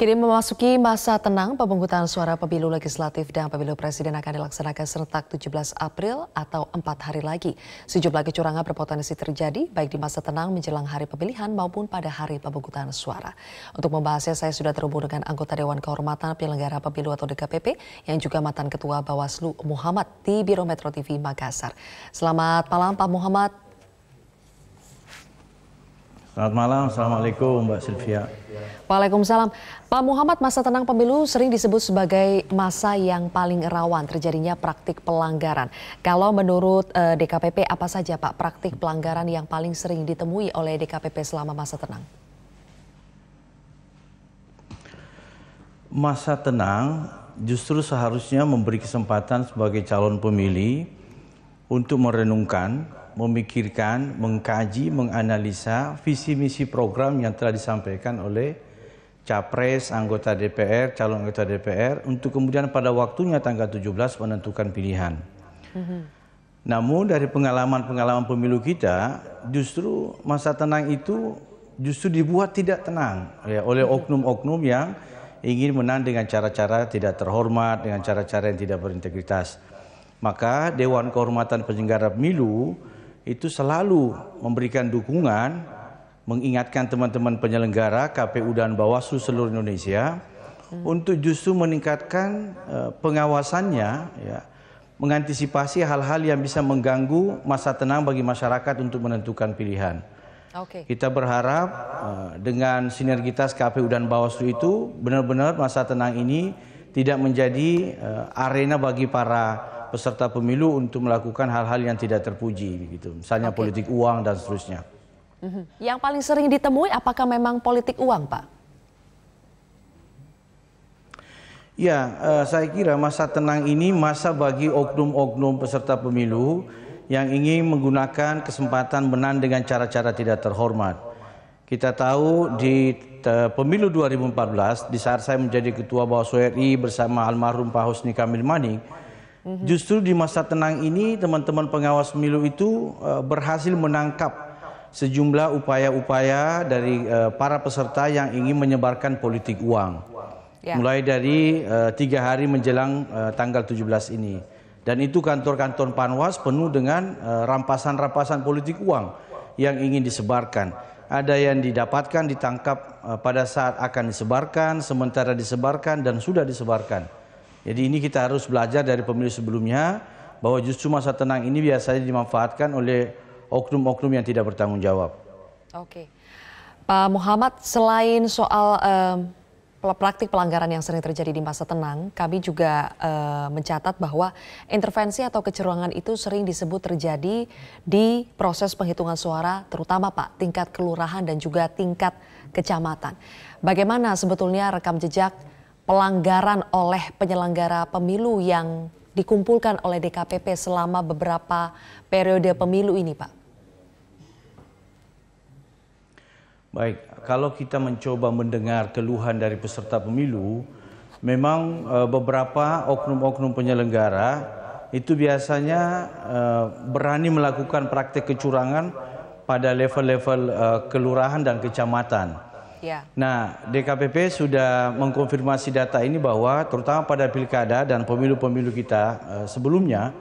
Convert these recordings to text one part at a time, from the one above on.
Kini memasuki masa tenang, pemungutan suara pemilu legislatif dan pemilu presiden akan dilaksanakan serentak 17 April atau 4 hari lagi. Sejumlah kecurangan berpotensi terjadi baik di masa tenang menjelang hari pemilihan maupun pada hari pemungutan suara. Untuk membahasnya saya sudah terhubung dengan anggota Dewan Kehormatan Penyelenggara Pemilu atau DKPP yang juga mantan Ketua Bawaslu Muhammad di Biro Metro TV Makassar. Selamat malam Pak Muhammad. Selamat malam, Assalamualaikum Mbak Sylvia. Waalaikumsalam. Pak Muhammad, masa tenang pemilu sering disebut sebagai masa yang paling rawan terjadinya praktik pelanggaran. Kalau menurut DKPP, apa saja Pak praktik pelanggaran yang paling sering ditemui oleh DKPP selama masa tenang? Masa tenang justru seharusnya memberi kesempatan sebagai calon pemilih untuk merenungkan, memikirkan, mengkaji, menganalisa visi misi program yang telah disampaikan oleh capres, anggota DPR, calon anggota DPR untuk kemudian pada waktunya tanggal 17 menentukan pilihan. Namun dari pengalaman-pengalaman pemilu kita, justru masa tenang itu justru dibuat tidak tenang ya, oleh oknum-oknum yang ingin menang dengan cara-cara tidak terhormat, dengan cara-cara yang tidak berintegritas. Maka Dewan Kehormatan Penyelenggara Pemilu itu selalu memberikan dukungan, mengingatkan teman-teman penyelenggara KPU dan Bawaslu seluruh Indonesia untuk justru meningkatkan pengawasannya, ya, mengantisipasi hal-hal yang bisa mengganggu masa tenang bagi masyarakat untuk menentukan pilihan. Kita berharap dengan sinergitas KPU dan Bawaslu itu benar-benar masa tenang ini tidak menjadi arena bagi para peserta pemilu untuk melakukan hal-hal yang tidak terpuji, gitu. Misalnya politik uang dan seterusnya. Yang paling sering ditemui apakah memang politik uang, Pak? Ya, saya kira masa tenang ini masa bagi oknum-oknum peserta pemilu yang ingin menggunakan kesempatan menang dengan cara-cara tidak terhormat. Kita tahu di pemilu 2014, di saat saya menjadi Ketua Bawaslu RI bersama almarhum Pak Husni Kamil Manik, justru di masa tenang ini teman-teman pengawas pemilu itu berhasil menangkap sejumlah upaya-upaya dari para peserta yang ingin menyebarkan politik uang. Mulai dari 3 hari menjelang tanggal 17 ini. Dan itu kantor-kantor Panwas penuh dengan rampasan-rampasan politik uang yang ingin disebarkan. Ada yang didapatkan, ditangkap pada saat akan disebarkan, sementara disebarkan dan sudah disebarkan. Jadi ini kita harus belajar dari pemilu sebelumnya bahwa justru masa tenang ini biasanya dimanfaatkan oleh oknum-oknum yang tidak bertanggung jawab. Pak Muhammad, selain soal praktik pelanggaran yang sering terjadi di masa tenang, kami juga mencatat bahwa intervensi atau kecurangan itu sering disebut terjadi di proses penghitungan suara, terutama Pak, tingkat kelurahan dan juga tingkat kecamatan. Bagaimana sebetulnya rekam jejak pelanggaran oleh penyelenggara pemilu yang dikumpulkan oleh DKPP selama beberapa periode pemilu ini, Pak? Baik, kalau kita mencoba mendengar keluhan dari peserta pemilu, memang beberapa oknum-oknum penyelenggara itu biasanya berani melakukan praktek kecurangan pada level-level kelurahan dan kecamatan. Nah, DKPP sudah mengkonfirmasi data ini bahwa terutama pada pilkada dan pemilu-pemilu kita sebelumnya,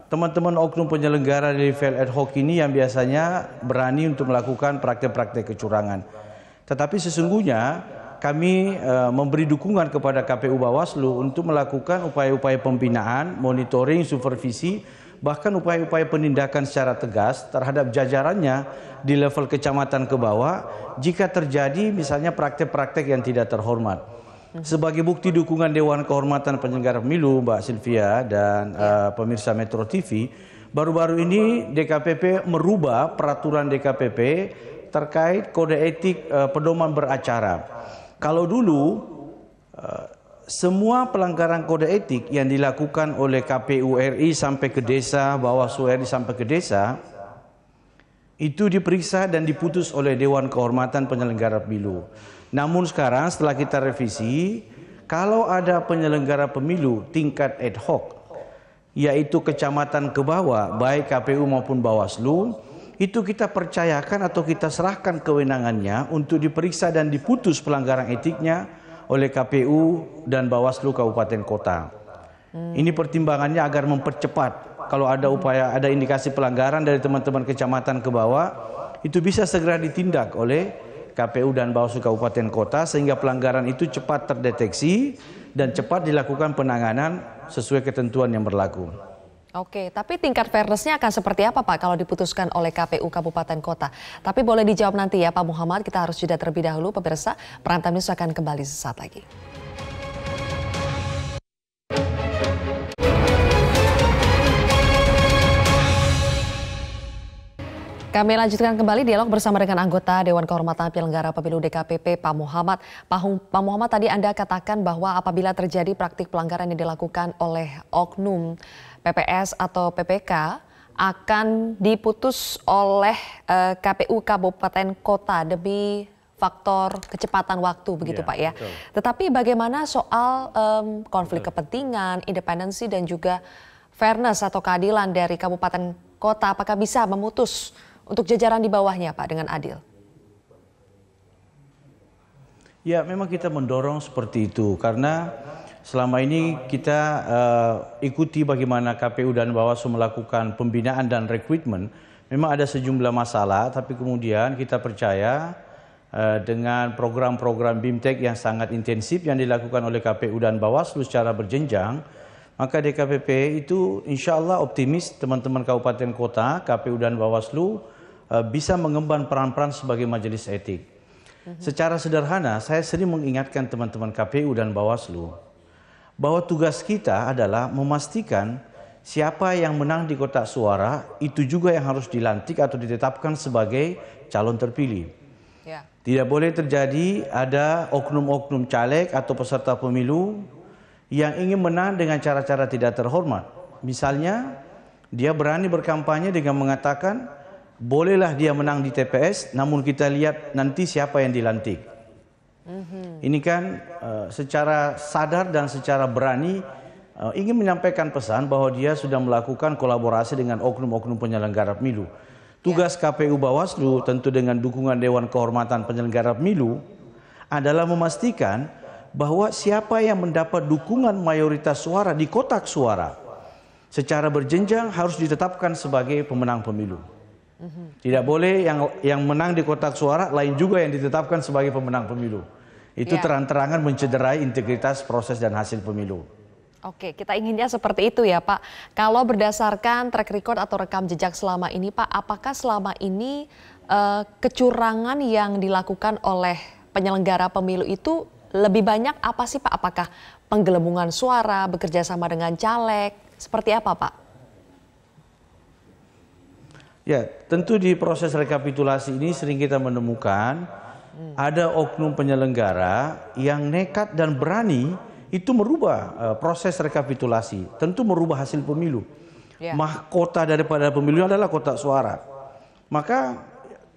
teman-teman oknum penyelenggara di level ad hoc ini yang biasanya berani untuk melakukan praktek-praktek kecurangan. Tetapi sesungguhnya kami memberi dukungan kepada KPU Bawaslu untuk melakukan upaya-upaya pembinaan, monitoring, supervisi, bahkan upaya-upaya penindakan secara tegas terhadap jajarannya di level kecamatan ke bawah jika terjadi misalnya praktek-praktek yang tidak terhormat. Sebagai bukti dukungan Dewan Kehormatan Penyelenggara Pemilu, Mbak Sylvia dan pemirsa Metro TV, baru-baru ini DKPP merubah peraturan DKPP terkait kode etik pedoman beracara. Kalau dulu semua pelanggaran kode etik yang dilakukan oleh KPU RI sampai ke desa, Bawaslu RI sampai ke desa, itu diperiksa dan diputus oleh Dewan Kehormatan Penyelenggara Pemilu. Namun sekarang setelah kita revisi, kalau ada penyelenggara pemilu tingkat ad hoc, yaitu kecamatan ke bawah, baik KPU maupun Bawaslu, itu kita percayakan atau kita serahkan kewenangannya untuk diperiksa dan diputus pelanggaran etiknya oleh KPU dan Bawaslu Kabupaten Kota. Ini pertimbangannya agar mempercepat kalau ada ada indikasi pelanggaran dari teman-teman kecamatan ke bawah, itu bisa segera ditindak oleh KPU dan Bawaslu Kabupaten Kota sehingga pelanggaran itu cepat terdeteksi dan cepat dilakukan penanganan sesuai ketentuan yang berlaku. Oke, tapi tingkat fairness-nya akan seperti apa Pak kalau diputuskan oleh KPU Kabupaten Kota? Tapi boleh dijawab nanti ya Pak Muhammad, kita harus jeda terlebih dahulu pemirsa. Prime Time News akan kembali sesaat lagi. Kami lanjutkan kembali dialog bersama dengan anggota Dewan Kehormatan Penyelenggara Pemilu DKPP, Pak Muhammad. Pak Muhammad, tadi Anda katakan bahwa apabila terjadi praktik pelanggaran yang dilakukan oleh oknum PPS atau PPK akan diputus oleh KPU Kabupaten Kota demi faktor kecepatan waktu, begitu Pak ya. Betul. Tetapi bagaimana soal konflik kepentingan, independensi dan juga fairness atau keadilan dari Kabupaten Kota, apakah bisa memutus untuk jajaran di bawahnya Pak dengan adil? Ya, memang kita mendorong seperti itu karena selama ini kita ikuti bagaimana KPU dan Bawaslu melakukan pembinaan dan rekrutmen. Memang ada sejumlah masalah, tapi kemudian kita percaya dengan program-program BIMTEK yang sangat intensif yang dilakukan oleh KPU dan Bawaslu secara berjenjang, maka DKPP itu insya Allah optimis teman-teman kabupaten kota, KPU dan Bawaslu bisa mengemban peran-peran sebagai majelis etik. Secara sederhana, saya sering mengingatkan teman-teman KPU dan Bawaslu bahwa tugas kita adalah memastikan siapa yang menang di kotak suara itu juga yang harus dilantik atau ditetapkan sebagai calon terpilih. Ya. Tidak boleh terjadi ada oknum-oknum caleg atau peserta pemilu yang ingin menang dengan cara-cara tidak terhormat. Misalnya, dia berani berkampanye dengan mengatakan, bolehlah dia menang di TPS, namun kita lihat nanti siapa yang dilantik. Ini kan secara sadar dan secara berani ingin menyampaikan pesan bahwa dia sudah melakukan kolaborasi dengan oknum-oknum penyelenggara pemilu. Tugas KPU Bawaslu tentu dengan dukungan Dewan Kehormatan Penyelenggara Pemilu adalah memastikan bahwa siapa yang mendapat dukungan mayoritas suara di kotak suara secara berjenjang harus ditetapkan sebagai pemenang pemilu. Tidak boleh yang menang di kotak suara lain juga yang ditetapkan sebagai pemenang pemilu. Itu terang-terangan mencederai integritas proses dan hasil pemilu. Oke, kita inginnya seperti itu ya Pak. Kalau berdasarkan track record atau rekam jejak selama ini Pak, apakah selama ini kecurangan yang dilakukan oleh penyelenggara pemilu itu lebih banyak apa sih Pak? Apakah penggelembungan suara, bekerja sama dengan caleg, seperti apa Pak? Ya, tentu di proses rekapitulasi ini sering kita menemukan ada oknum penyelenggara yang nekat dan berani itu merubah proses rekapitulasi, tentu merubah hasil pemilu. Mahkota daripada pemilu adalah kotak suara. Maka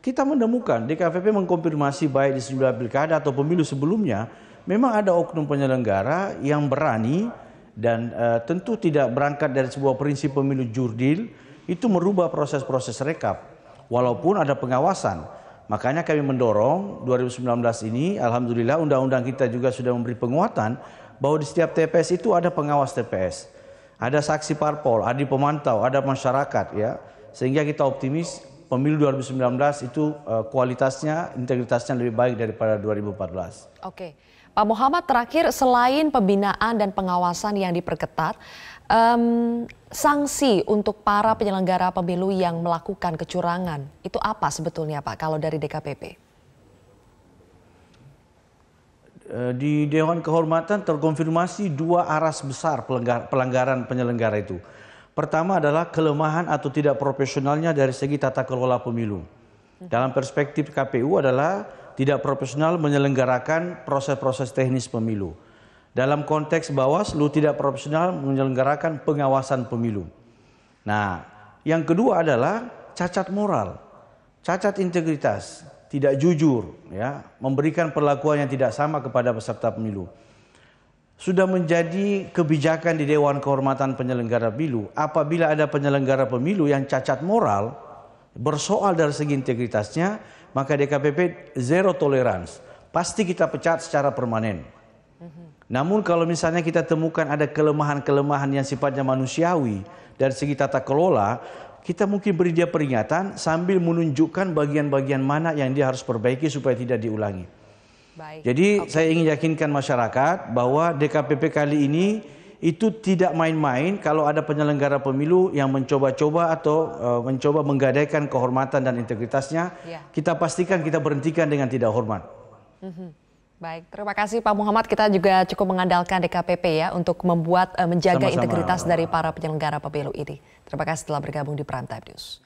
kita menemukan DKPP mengkonfirmasi baik di sejumlah pilkada atau pemilu sebelumnya, memang ada oknum penyelenggara yang berani dan tentu tidak berangkat dari sebuah prinsip pemilu jurdil, itu merubah proses-proses rekap, walaupun ada pengawasan. Makanya kami mendorong 2019 ini, alhamdulillah undang-undang kita juga sudah memberi penguatan bahwa di setiap TPS itu ada pengawas TPS, ada saksi parpol, ada pemantau, ada masyarakat, ya, sehingga kita optimis pemilu 2019 itu kualitasnya, integritasnya lebih baik daripada 2014. Oke, Pak Muhammad, terakhir selain pembinaan dan pengawasan yang diperketat, sanksi untuk para penyelenggara pemilu yang melakukan kecurangan itu apa sebetulnya Pak kalau dari DKPP? Di Dewan Kehormatan terkonfirmasi dua aras besar pelanggaran penyelenggara itu. Pertama adalah kelemahan atau tidak profesionalnya dari segi tata kelola pemilu. Dalam perspektif KPU adalah tidak profesional menyelenggarakan proses-proses teknis pemilu. Dalam konteks Bawaslu tidak profesional menyelenggarakan pengawasan pemilu. Nah, yang kedua adalah cacat moral, cacat integritas, tidak jujur, ya, memberikan perlakuan yang tidak sama kepada peserta pemilu. Sudah menjadi kebijakan di Dewan Kehormatan Penyelenggara Pemilu, apabila ada penyelenggara pemilu yang cacat moral, bersoal dari segi integritasnya, maka DKPP zero tolerance, pasti kita pecat secara permanen. Namun kalau misalnya kita temukan ada kelemahan-kelemahan yang sifatnya manusiawi dari segi tata kelola, kita mungkin beri dia peringatan sambil menunjukkan bagian-bagian mana yang dia harus perbaiki supaya tidak diulangi. Baik. Jadi saya ingin yakinkan masyarakat bahwa DKPP kali ini itu tidak main-main kalau ada penyelenggara pemilu yang mencoba-coba atau mencoba menggadaikan kehormatan dan integritasnya, kita pastikan kita berhentikan dengan tidak hormat. Baik, terima kasih Pak Muhammad. Kita juga cukup mengandalkan DKPP ya untuk menjaga integritas dari para penyelenggara pemilu ini. Terima kasih telah bergabung di Prime Time News.